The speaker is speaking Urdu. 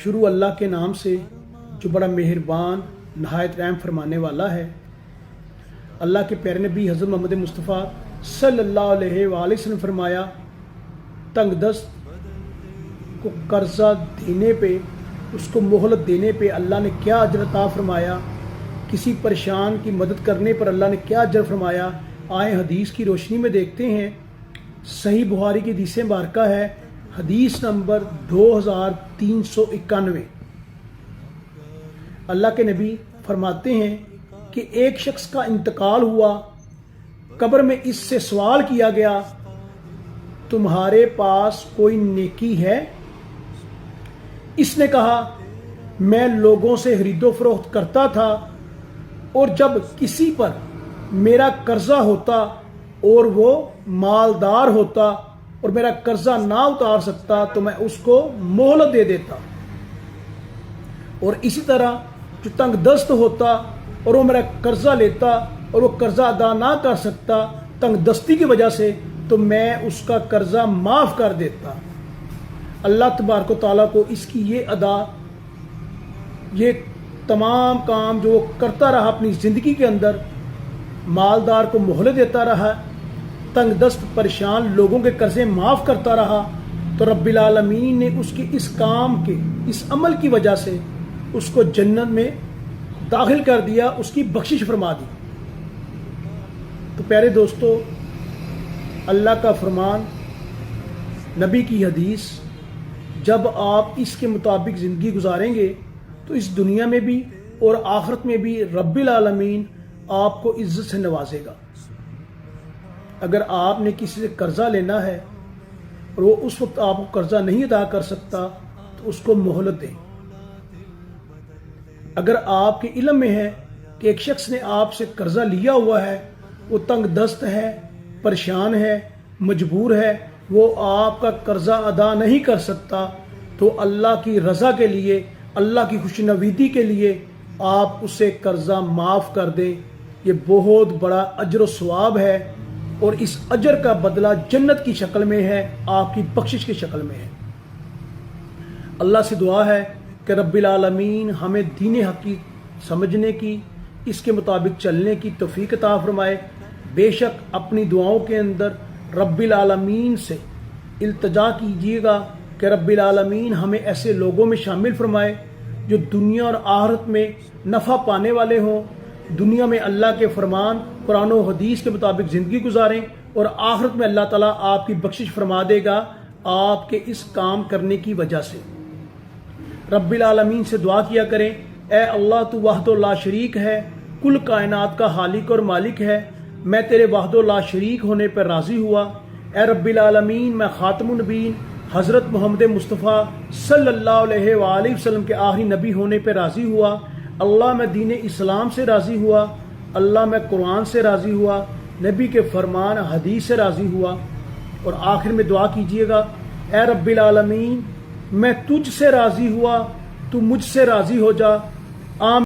شروع اللہ کے نام سے جو بڑا مہربان نہایت رحم فرمانے والا ہے۔ اللہ کے پیارے نبی حضرت محمد مصطفیٰ صلی اللہ علیہ وآلہ وسلم فرمایا، تنگ دست کو قرضہ دینے پہ، اس کو مہلت دینے پہ اللہ نے کیا اجر عطا فرمایا، کسی پریشان کی مدد کرنے پر اللہ نے کیا اجر فرمایا۔ آئیں حدیث کی روشنی میں دیکھتے ہیں۔ صحیح بخاری کی حدیث مبارکہ ہے، حدیث نمبر 2391۔ اللہ کے نبی فرماتے ہیں کہ ایک شخص کا انتقال ہوا، قبر میں اس سے سوال کیا گیا، تمہارے پاس کوئی نیکی ہے؟ اس نے کہا، میں لوگوں سے خرید و فروخت کرتا تھا، اور جب کسی پر میرا قرضہ ہوتا اور وہ مالدار ہوتا اور میرا قرضہ نہ اتار سکتا تو میں اس کو مہلت دے دیتا، اور اسی طرح جو تنگ دست ہوتا اور وہ میرا قرضہ لیتا اور وہ قرضہ ادا نہ کر سکتا تنگ دستی کی وجہ سے، تو میں اس کا قرضہ معاف کر دیتا۔ اللہ تبارک و تعالیٰ کو اس کی یہ ادا، یہ تمام کام جو وہ کرتا رہا اپنی زندگی کے اندر، مالدار کو مہلت دیتا رہا، تنگ دست پریشان لوگوں کے قرضے معاف کرتا رہا، تو رب العالمین نے اس کے اس کام کے، اس عمل کی وجہ سے اس کو جنت میں داخل کر دیا، اس کی بخشش فرما دی۔ تو پیارے دوستو، اللہ کا فرمان، نبی کی حدیث، جب آپ اس کے مطابق زندگی گزاریں گے تو اس دنیا میں بھی اور آخرت میں بھی رب العالمین آپ کو عزت سے نوازے گا۔ اگر آپ نے کسی سے قرضہ لینا ہے اور وہ اس وقت آپ کو قرضہ نہیں ادا کر سکتا تو اس کو مہلت دیں۔ اگر آپ کے علم میں ہے کہ ایک شخص نے آپ سے قرضہ لیا ہوا ہے، وہ تنگ دست ہے، پریشان ہے، مجبور ہے، وہ آپ کا قرضہ ادا نہیں کر سکتا، تو اللہ کی رضا کے لیے، اللہ کی خوشنویدی کے لیے آپ اسے قرضہ معاف کر دیں۔ یہ بہت بڑا اجر و ثواب ہے، اور اس اجر کا بدلہ جنت کی شکل میں ہے، آپ کی بخشش کی شکل میں ہے۔ اللہ سے دعا ہے کہ رب العالمین ہمیں دین حق کی سمجھنے کی، اس کے مطابق چلنے کی توفیق عطا فرمائے۔ بے شک اپنی دعاؤں کے اندر رب العالمین سے التجا کیجیے گا کہ رب العالمین ہمیں ایسے لوگوں میں شامل فرمائے جو دنیا اور آخرت میں نفع پانے والے ہوں، دنیا میں اللہ کے فرمان، قرآن و حدیث کے مطابق زندگی گزاریں، اور آخرت میں اللہ تعالیٰ آپ کی بخشش فرما دے گا آپ کے اس کام کرنے کی وجہ سے۔ رب العالمین سے دعا کیا کریں، اے اللہ تو وحدہ لا شریک ہے، کل کائنات کا خالق اور مالک ہے، میں تیرے وحدہ لا شریک ہونے پر راضی ہوا۔ اے رب العالمین، میں خاتم النبیین حضرت محمد مصطفیٰ صلی اللہ علیہ وآلہ وسلم کے آخری نبی ہونے پہ راضی ہوا۔ اللہ میں دین اسلام سے راضی ہوا، اللہ میں قرآن سے راضی ہوا، نبی کے فرمان حدیث سے راضی ہوا۔ اور آخر میں دعا کیجیے گا، اے رب العالمین، میں تجھ سے راضی ہوا، تو مجھ سے راضی ہو جا۔ آمین۔